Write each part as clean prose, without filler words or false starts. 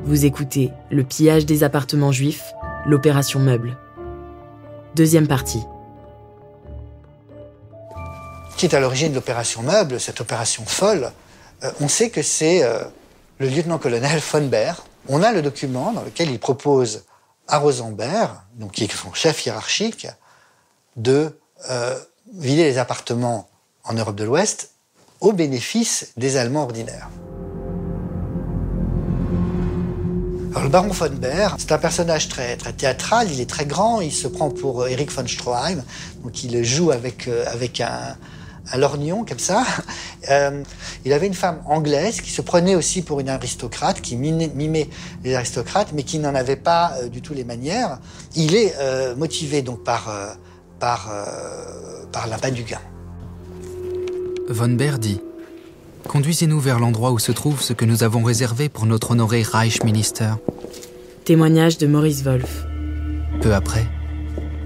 Vous écoutez Le pillage des appartements juifs, l'opération Meuble. Deuxième partie. Qui est à l'origine de l'opération Meuble, cette opération folle, on sait que c'est le lieutenant-colonel von Baer. On a le document dans lequel il propose à Rosenberg, donc qui est son chef hiérarchique, de vider les appartements en Europe de l'Ouest au bénéfice des Allemands ordinaires. Alors, le baron von Baer, c'est un personnage très théâtral, il est très grand, il se prend pour Erich von Stroheim, donc il joue avec un lorgnon comme ça. Il avait une femme anglaise qui se prenait aussi pour une aristocrate, qui mimait les aristocrates, mais qui n'en avait pas du tout les manières. Il est motivé donc par l'appât du gain. Von Baer dit « Conduisez-nous vers l'endroit où se trouve ce que nous avons réservé pour notre honoré Reichsminister. » Témoignage de Maurice Wolff. Peu après,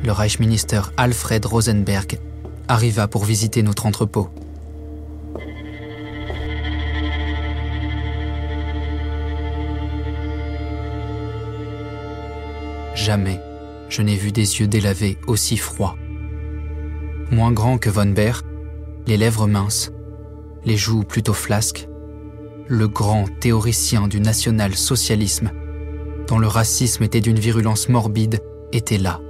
le Reichsminister Alfred Rosenberg arriva pour visiter notre entrepôt. Jamais je n'ai vu des yeux délavés aussi froids. Moins grands que von Baer, les lèvres minces, les joues plutôt flasques, le grand théoricien du national-socialisme, dont le racisme était d'une virulence morbide, était là,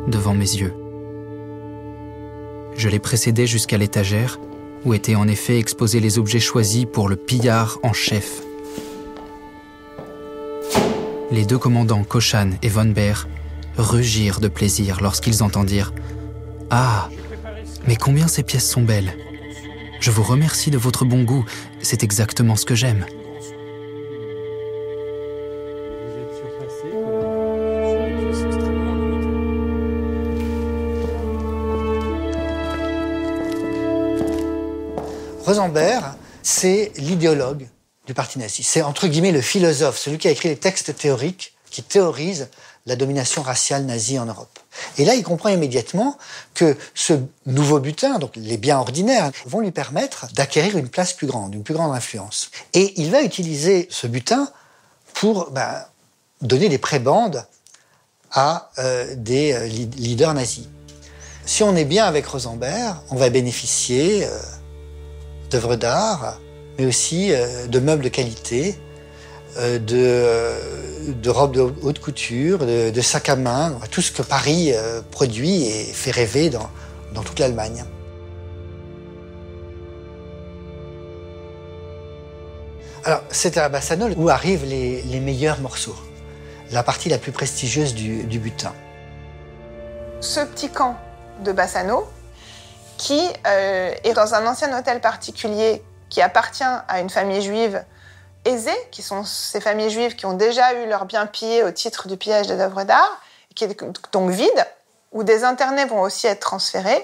devant mes yeux. Je l'ai précédé jusqu'à l'étagère, où étaient en effet exposés les objets choisis pour le pillard en chef. Les deux commandants Kochan et von Baer rugirent de plaisir lorsqu'ils entendirent « Ah, mais combien ces pièces sont belles! Je vous remercie de votre bon goût, c'est exactement ce que j'aime. » Rosenberg, c'est l'idéologue du parti nazi. C'est entre guillemets le philosophe, celui qui a écrit les textes théoriques qui théorisent la domination raciale nazie en Europe. Et là, il comprend immédiatement que ce nouveau butin, donc les biens ordinaires, vont lui permettre d'acquérir une place plus grande, une plus grande influence. Et il va utiliser ce butin pour donner des prébendes à des leaders nazis. Si on est bien avec Rosenberg, on va bénéficier d'œuvres d'art, mais aussi de meubles de qualité, de robes de haute couture, de sacs à main, tout ce que Paris produit et fait rêver dans toute l'Allemagne. Alors, c'est à Bassano où arrivent les meilleurs morceaux, la partie la plus prestigieuse du butin. Ce petit camp de Bassano, qui est dans un ancien hôtel particulier qui appartient à une famille juive aisée, qui sont ces familles juives qui ont déjà eu leurs biens pillés au titre du pillage des œuvres d'art, qui est donc vide, où des internés vont aussi être transférés.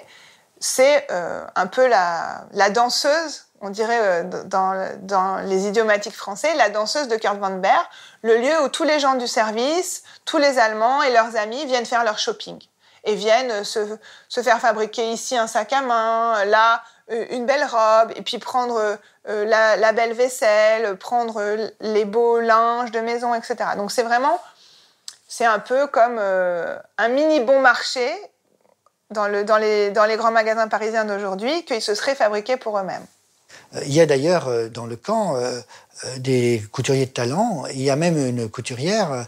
C'est un peu la danseuse, on dirait dans les idiomatiques français, la danseuse de Kurt von Baer, le lieu où tous les gens du service, tous les Allemands et leurs amis viennent faire leur shopping et viennent se faire fabriquer ici un sac à main, là une belle robe, et puis prendre la belle vaisselle, prendre les beaux linges de maison, etc. Donc c'est un peu comme un mini bon marché dans les grands magasins parisiens d'aujourd'hui qu'ils se seraient fabriqués pour eux-mêmes. Il y a d'ailleurs dans le camp des couturiers de talent. Il y a même une couturière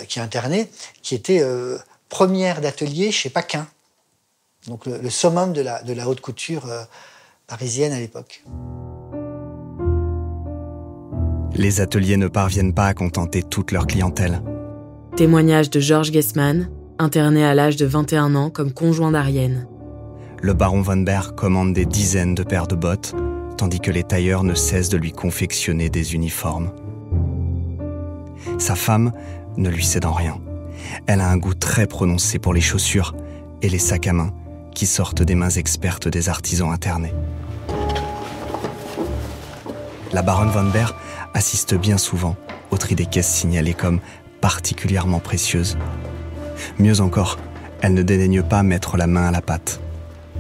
qui est internée, qui était première d'atelier chez Paquin. Donc le summum de la haute couture parisienne à l'époque. Les ateliers ne parviennent pas à contenter toute leur clientèle. Témoignage de Georges Guessmann, interné à l'âge de 21 ans comme conjoint d'Arienne. Le baron von Baer commande des dizaines de paires de bottes, tandis que les tailleurs ne cessent de lui confectionner des uniformes. Sa femme ne lui cède en rien. Elle a un goût très prononcé pour les chaussures et les sacs à main qui sortent des mains expertes des artisans internés. La baronne von Baer assiste bien souvent au tri des caisses signalées comme particulièrement précieuses. Mieux encore, elle ne dédaigne pas mettre la main à la pâte.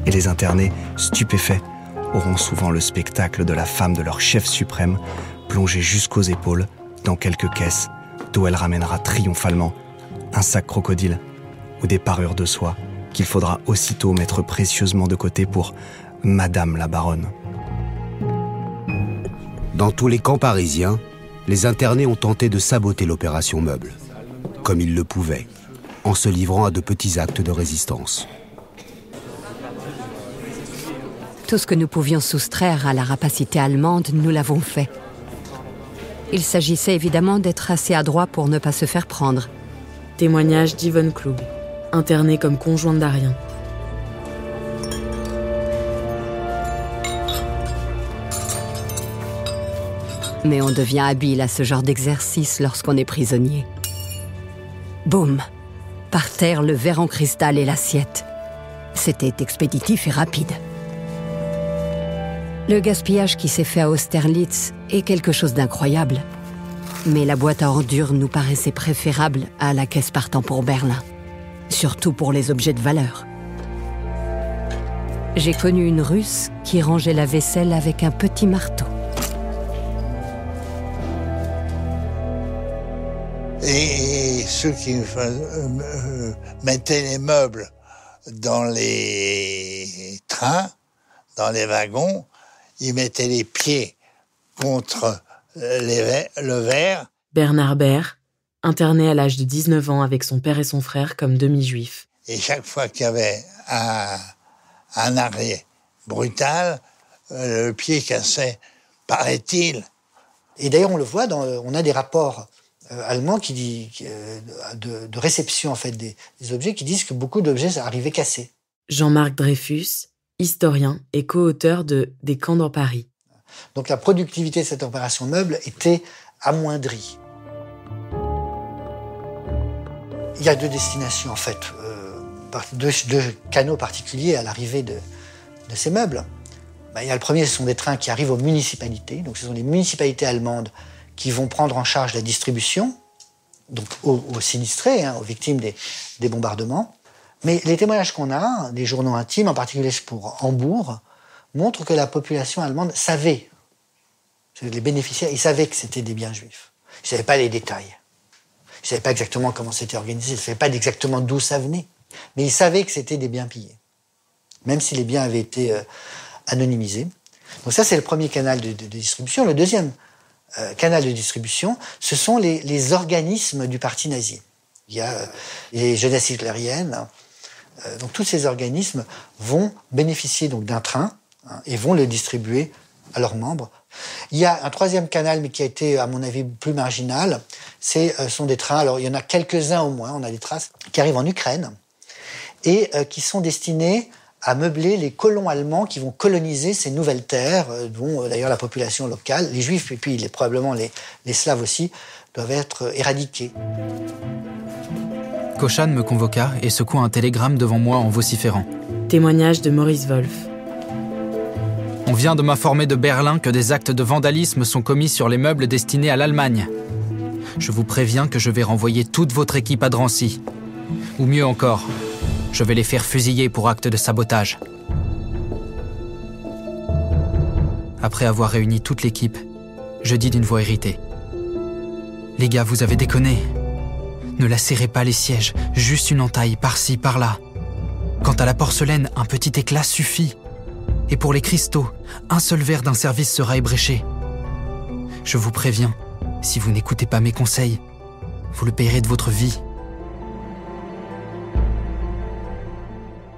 Et les internés, stupéfaits, auront souvent le spectacle de la femme de leur chef suprême plongée jusqu'aux épaules dans quelques caisses d'où elle ramènera triomphalement un sac crocodile ou des parures de soie qu'il faudra aussitôt mettre précieusement de côté pour Madame la Baronne. Dans tous les camps parisiens, les internés ont tenté de saboter l'opération Meuble, comme ils le pouvaient, en se livrant à de petits actes de résistance. Tout ce que nous pouvions soustraire à la rapacité allemande, nous l'avons fait. Il s'agissait évidemment d'être assez adroit pour ne pas se faire prendre. Témoignage d'Yvonne Klug, internée comme conjointe d'Arien. Mais on devient habile à ce genre d'exercice lorsqu'on est prisonnier. Boum! Par terre, le verre en cristal et l'assiette. C'était expéditif et rapide. Le gaspillage qui s'est fait à Austerlitz est quelque chose d'incroyable. Mais la boîte à ordures nous paraissait préférable à la caisse partant pour Berlin. Surtout pour les objets de valeur. J'ai connu une Russe qui rangeait la vaisselle avec un petit marteau. Et ceux qui mettaient les meubles dans les trains, dans les wagons, ils mettaient les pieds contre le verre. Bernard Baer, interné à l'âge de 19 ans avec son père et son frère comme demi-juif. Et chaque fois qu'il y avait un arrêt brutal, le pied cassait, paraît-il. Et d'ailleurs, on le voit, on a des rapports allemands de réception en fait, des objets qui disent que beaucoup d'objets arrivaient cassés. Jean-Marc Dreyfus, historien et co-auteur de Des camps dans Paris. Donc la productivité de cette opération Meuble était amoindrie. Il y a deux destinations en fait, deux canaux particuliers à l'arrivée de ces meubles. Il y a le premier, ce sont des trains qui arrivent aux municipalités. Donc ce sont les municipalités allemandes qui vont prendre en charge la distribution, donc aux sinistrés, aux victimes des bombardements. Mais les témoignages qu'on a, des journaux intimes, en particulier pour Hambourg, montrent que la population allemande savait, les bénéficiaires, ils savaient que c'était des biens juifs. Ils ne savaient pas les détails. Ils ne savaient pas exactement comment c'était organisé, ils ne savaient pas exactement d'où ça venait. Mais ils savaient que c'était des biens pillés, même si les biens avaient été anonymisés. Donc ça, c'est le premier canal de distribution. Le deuxième canal de distribution, ce sont les organismes du parti nazi. Il y a les jeunesses hitlériennes. Donc tous ces organismes vont bénéficier donc d'un train et vont le distribuer à leurs membres. Il y a un troisième canal, mais qui a été, à mon avis, plus marginal. Sont des trains, alors il y en a quelques-uns au moins, on a des traces, qui arrivent en Ukraine et qui sont destinés à meubler les colons allemands qui vont coloniser ces nouvelles terres, dont d'ailleurs la population locale, les Juifs et puis probablement les Slaves aussi, doivent être éradiqués. Kochan me convoqua et secoua un télégramme devant moi en vociférant. Témoignage de Maurice Wolf. On vient de m'informer de Berlin que des actes de vandalisme sont commis sur les meubles destinés à l'Allemagne. Je vous préviens que je vais renvoyer toute votre équipe à Drancy. Ou mieux encore, je vais les faire fusiller pour acte de sabotage. Après avoir réuni toute l'équipe, je dis d'une voix irritée. Les gars, vous avez déconné. Ne lacérez pas les sièges, juste une entaille par-ci, par-là. Quant à la porcelaine, un petit éclat suffit. Et pour les cristaux, un seul verre d'un service sera ébréché. Je vous préviens, si vous n'écoutez pas mes conseils, vous le payerez de votre vie.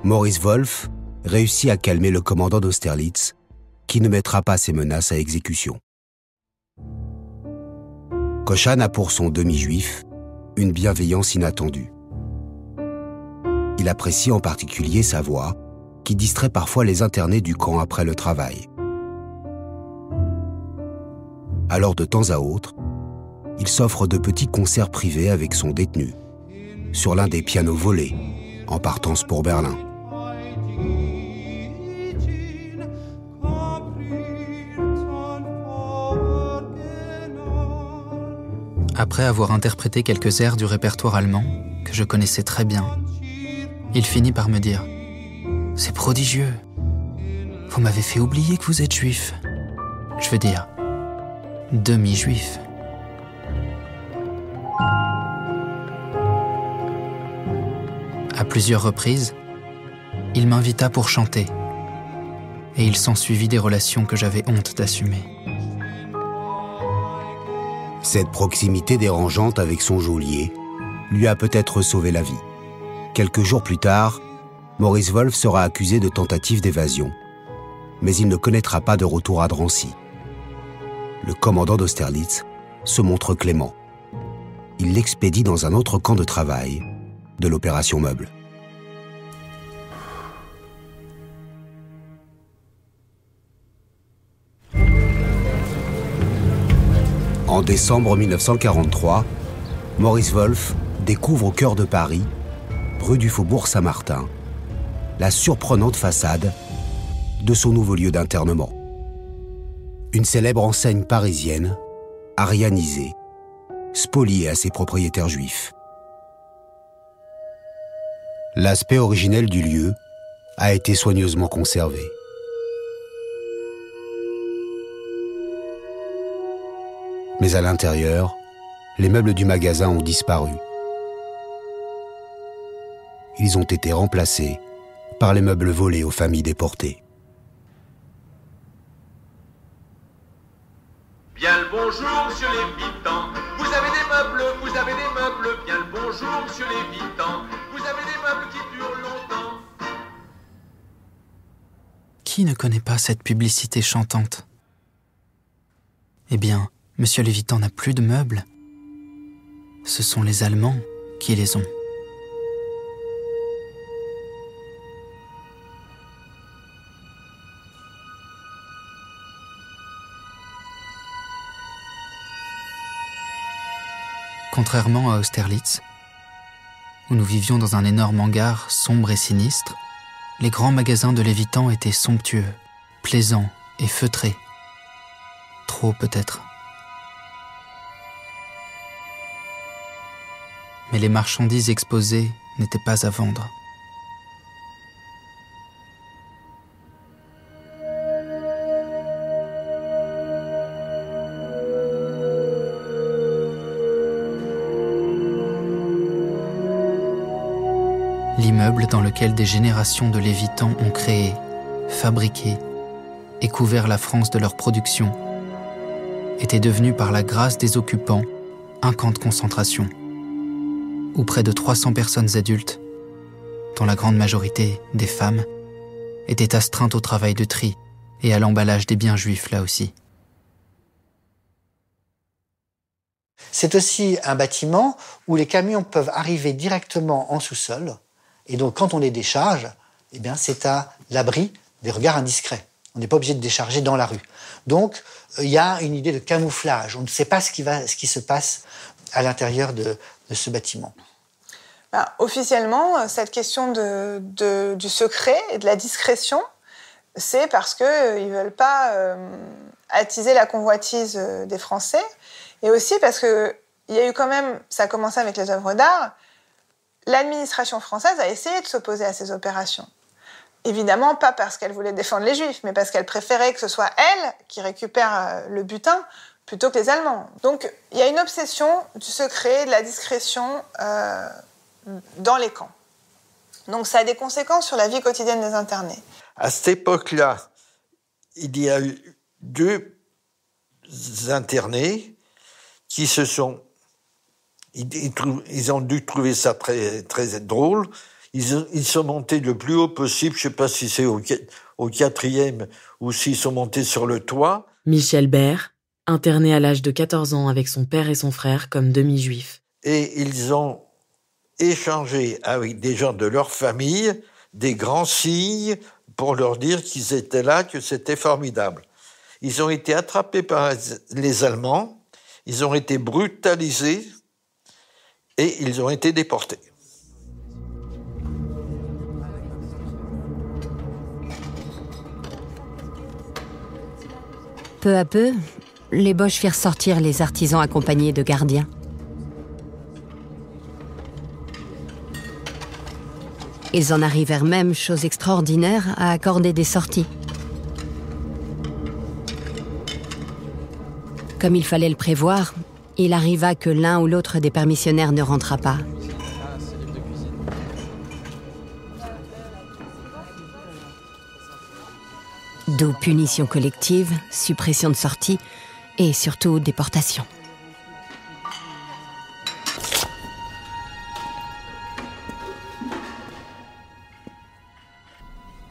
Maurice Wolf réussit à calmer le commandant d'Austerlitz, qui ne mettra pas ses menaces à exécution. Kochan a pour son demi-juif une bienveillance inattendue. Il apprécie en particulier sa voix, qui distrait parfois les internés du camp après le travail. Alors de temps à autre, il s'offre de petits concerts privés avec son détenu, sur l'un des pianos volés, en partance pour Berlin. Après avoir interprété quelques airs du répertoire allemand, que je connaissais très bien, il finit par me dire « C'est prodigieux. Vous m'avez fait oublier que vous êtes juif. Je veux dire, demi-juif. À plusieurs reprises, il m'invita pour chanter, et il s'ensuivit des relations que j'avais honte d'assumer. Cette proximité dérangeante avec son geôlier lui a peut-être sauvé la vie. Quelques jours plus tard, Maurice Wolf sera accusé de tentative d'évasion, mais il ne connaîtra pas de retour à Drancy. Le commandant d'Austerlitz se montre clément. Il l'expédie dans un autre camp de travail de l'opération Meuble. En décembre 1943, Maurice Wolf découvre au cœur de Paris, rue du Faubourg Saint-Martin, la surprenante façade de son nouveau lieu d'internement. Une célèbre enseigne parisienne, arianisée, spoliée à ses propriétaires juifs. L'aspect originel du lieu a été soigneusement conservé. Mais à l'intérieur, les meubles du magasin ont disparu. Ils ont été remplacés par les meubles volés aux familles déportées. Bien le bonjour, monsieur Lévitan. Vous avez des meubles, bien le bonjour, monsieur Lévitan. Vous avez des meubles qui durent longtemps. Qui ne connaît pas cette publicité chantante? Eh bien, monsieur Lévitan n'a plus de meubles. Ce sont les Allemands qui les ont. Contrairement à Austerlitz, où nous vivions dans un énorme hangar sombre et sinistre, les grands magasins de Lévitan étaient somptueux, plaisants et feutrés. Trop peut-être. Mais les marchandises exposées n'étaient pas à vendre. L'immeuble dans lequel des générations de Lévitans ont créé, fabriqué et couvert la France de leur production était devenu par la grâce des occupants un camp de concentration, où près de 300 personnes adultes, dont la grande majorité des femmes, étaient astreintes au travail de tri et à l'emballage des biens juifs là aussi. C'est aussi un bâtiment où les camions peuvent arriver directement en sous-sol. Et donc, quand on les décharge, eh bien, c'est à l'abri des regards indiscrets. On n'est pas obligé de décharger dans la rue. Donc, il y a une idée de camouflage. On ne sait pas ce qui se passe à l'intérieur de ce bâtiment. Officiellement, cette question du secret et de la discrétion, c'est parce qu'ils ne veulent pas attiser la convoitise des Français. Et aussi parce qu'il y a eu quand même, ça a commencé avec les œuvres d'art, l'administration française a essayé de s'opposer à ces opérations. Évidemment, pas parce qu'elle voulait défendre les Juifs, mais parce qu'elle préférait que ce soit elle qui récupère le butin plutôt que les Allemands. Donc, il y a une obsession du secret, de la discrétion dans les camps. Donc, ça a des conséquences sur la vie quotidienne des internés. À cette époque-là, il y a eu 2 internés qui se sont... Ils ont dû trouver ça très, très drôle. Ils sont montés le plus haut possible. Je ne sais pas si c'est au 4e ou s'ils sont montés sur le toit. Michel Bert, interné à l'âge de 14 ans avec son père et son frère comme demi-juifs. Et ils ont échangé avec des gens de leur famille des grands signes pour leur dire qu'ils étaient là, que c'était formidable. Ils ont été attrapés par les Allemands, ils ont été brutalisés et ils ont été déportés. Peu à peu, les Boches firent sortir les artisans accompagnés de gardiens. Ils en arrivèrent même, chose extraordinaire, à accorder des sorties. Comme il fallait le prévoir, il arriva que l'un ou l'autre des permissionnaires ne rentra pas. D'où punition collective, suppression de sortie et surtout déportation.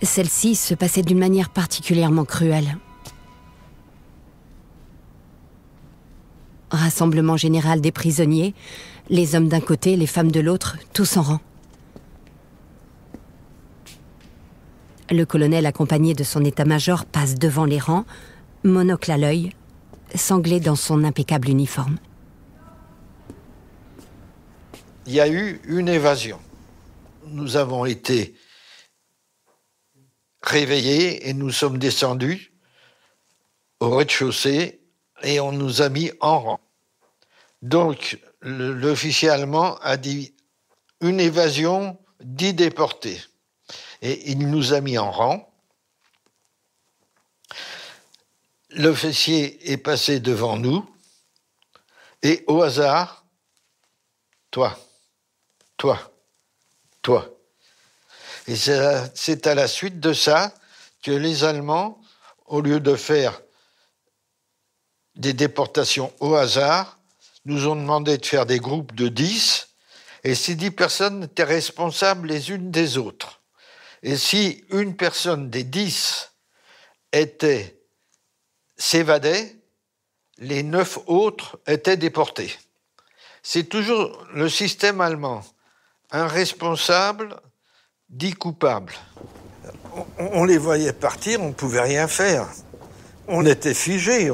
Celle-ci se passait d'une manière particulièrement cruelle. Rassemblement général des prisonniers, les hommes d'un côté, les femmes de l'autre, tous en rang. Le colonel, accompagné de son état-major, passe devant les rangs, monocle à l'œil, sanglé dans son impeccable uniforme. Il y a eu une évasion. Nous avons été réveillés et nous sommes descendus au rez-de-chaussée et on nous a mis en rang. Donc, l'officier allemand a dit une évasion, 10 déportés. Et il nous a mis en rang. L'officier est passé devant nous et au hasard, toi. Et c'est à la suite de ça que les Allemands, au lieu de faire des déportations au hasard, nous ont demandé de faire des groupes de 10, et ces 10 personnes étaient responsables les unes des autres. Et si une personne des 10 s'évadait, les 9 autres étaient déportés. C'est toujours le système allemand. Un responsable, 10 coupables. On les voyait partir, on ne pouvait rien faire. On était figés,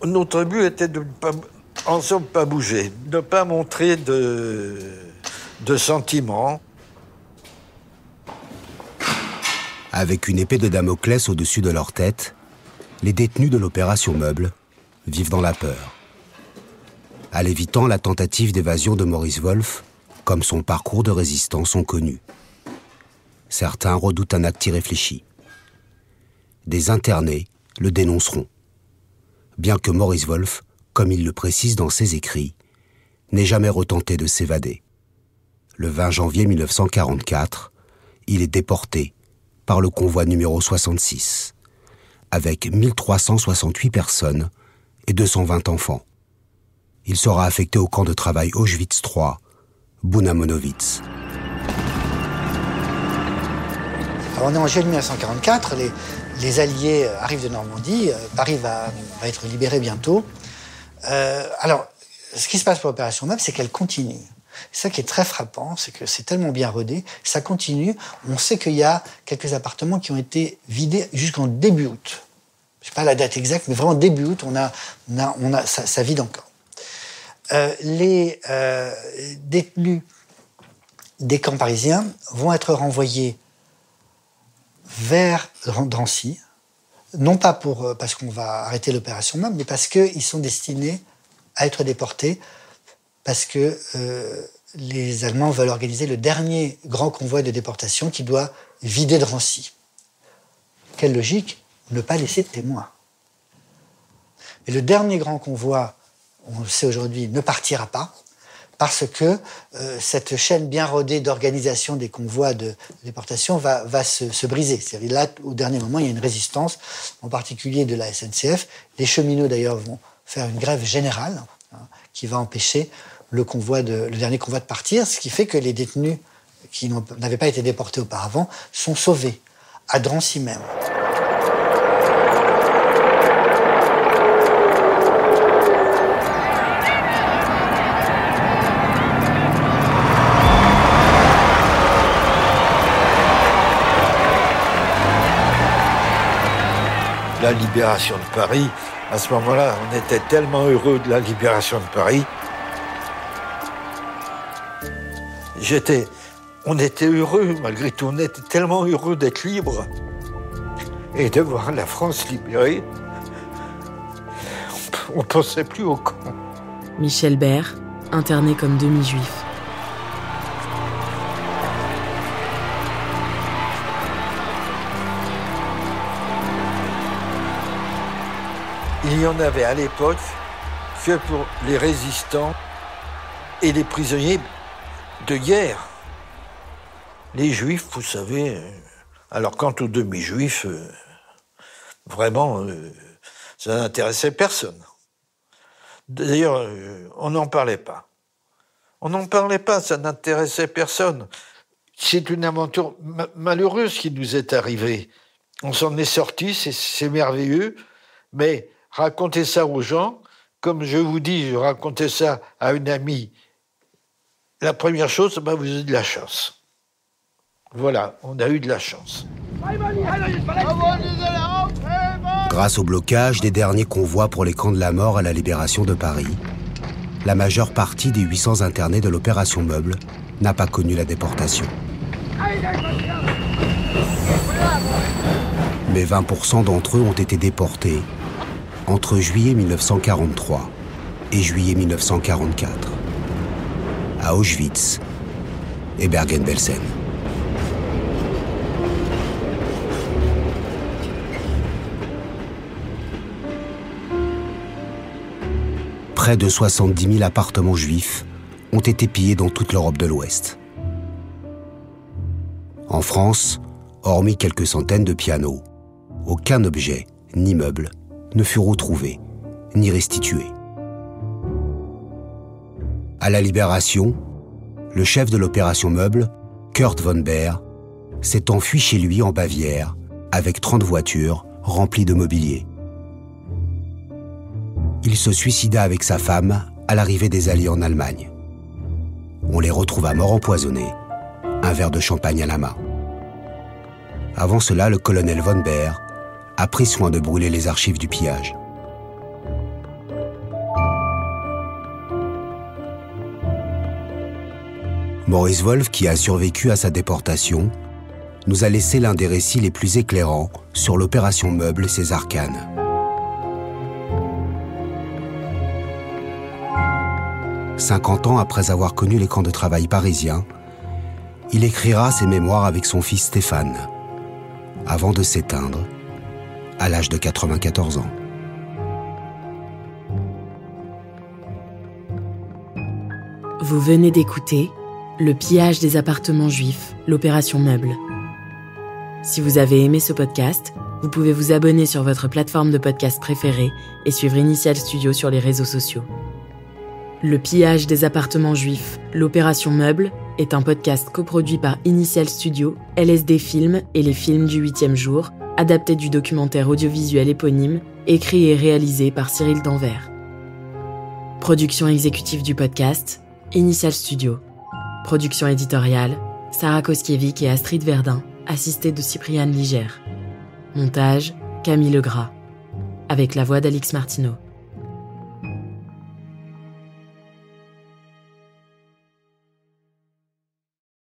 notre but était de ne pas bouger, de ne pas montrer de sentiments. Avec une épée de Damoclès au-dessus de leur tête, les détenus de l'opération Meuble vivent dans la peur. À l'évitant, la tentative d'évasion de Maurice Wolf, comme son parcours de résistance, sont connus. Certains redoutent un acte irréfléchi. Des internés le dénonceront. Bien que Maurice Wolf, comme il le précise dans ses écrits, n'ait jamais retenté de s'évader. Le 20 janvier 1944, il est déporté par le convoi numéro 66, avec 1368 personnes et 220 enfants. Il sera affecté au camp de travail Auschwitz III, Buna-Monowitz. On est en juillet 1944, les Alliés arrivent de Normandie, Paris va être libéré bientôt. Alors, ce qui se passe pour l'opération Meuble, c'est qu'elle continue. C'est ça qui est très frappant, c'est que c'est tellement bien rodé, ça continue. On sait qu'il y a quelques appartements qui ont été vidés jusqu'en début août. Je ne sais pas la date exacte, mais vraiment début août, ça vide encore. Les détenus des camps parisiens vont être renvoyés vers Drancy, non pas parce qu'on va arrêter l'opération Meuble, mais parce qu'ils sont destinés à être déportés, parce que les Allemands veulent organiser le dernier grand convoi de déportation qui doit vider Drancy. Quelle logique, ne pas laisser de témoins. Et le dernier grand convoi, on le sait aujourd'hui, ne partira pas, parce que cette chaîne bien rodée d'organisation des convois de déportation va se briser. C'est-à-dire là, au dernier moment, il y a une résistance, en particulier de la SNCF. Les cheminots, d'ailleurs, vont faire une grève générale qui va empêcher le dernier convoi de partir, ce qui fait que les détenus qui n'avaient pas été déportés auparavant sont sauvés, à Drancy même. La libération de Paris, à ce moment-là, on était tellement heureux de la libération de Paris. On était heureux, malgré tout. On était tellement heureux d'être libres et de voir la France libérée. On ne pensait plus au camp. Michel Bert, interné comme demi-juif. Il n'y en avait à l'époque que pour les résistants et les prisonniers de guerre. Les juifs, vous savez, alors quant aux demi-juifs, vraiment, ça n'intéressait personne. D'ailleurs, on n'en parlait pas. On n'en parlait pas, ça n'intéressait personne. C'est une aventure malheureuse qui nous est arrivée. On s'en est sorti, c'est merveilleux, mais raconter ça aux gens, comme je vous dis, je racontais ça à une amie. La première chose, vous avez de la chance. Voilà, on a eu de la chance. Grâce au blocage des derniers convois pour les camps de la mort à la libération de Paris, la majeure partie des 800 internés de l'opération Meuble n'a pas connu la déportation. Mais 20% d'entre eux ont été déportés entre juillet 1943 et juillet 1944, à Auschwitz et Bergen-Belsen. Près de 70 000 appartements juifs ont été pillés dans toute l'Europe de l'Ouest. En France, hormis quelques centaines de pianos, aucun objet, ni meuble, ne fut retrouvé, ni restitué. À la Libération, le chef de l'opération Meuble, Kurt von Baer, s'est enfui chez lui en Bavière avec 30 voitures remplies de mobilier. Il se suicida avec sa femme à l'arrivée des Alliés en Allemagne. On les retrouva morts empoisonnés, un verre de champagne à la main. Avant cela, le colonel von Baer a pris soin de brûler les archives du pillage. Maurice Wolf, qui a survécu à sa déportation, nous a laissé l'un des récits les plus éclairants sur l'opération Meuble et ses arcanes. « 50 ans après avoir connu les camps de travail parisiens, il écrira ses mémoires avec son fils Stéphane, avant de s'éteindre à l'âge de 94 ans. Vous venez d'écouter Le pillage des appartements juifs, l'opération Meuble. Si vous avez aimé ce podcast, vous pouvez vous abonner sur votre plateforme de podcast préférée et suivre Initial Studio sur les réseaux sociaux. Le pillage des appartements juifs, l'opération Meuble, est un podcast coproduit par Initial Studio, LSD Films et les films du 8e jour, adapté du documentaire audiovisuel éponyme, écrit et réalisé par Cyril Danvers. Production exécutive du podcast, Initial Studio. Production éditoriale, Sarah Koskiewicz et Astrid Verdun, assistée de Cypriane Ligère. Montage, Camille Legras. Avec la voix d'Alix Martineau.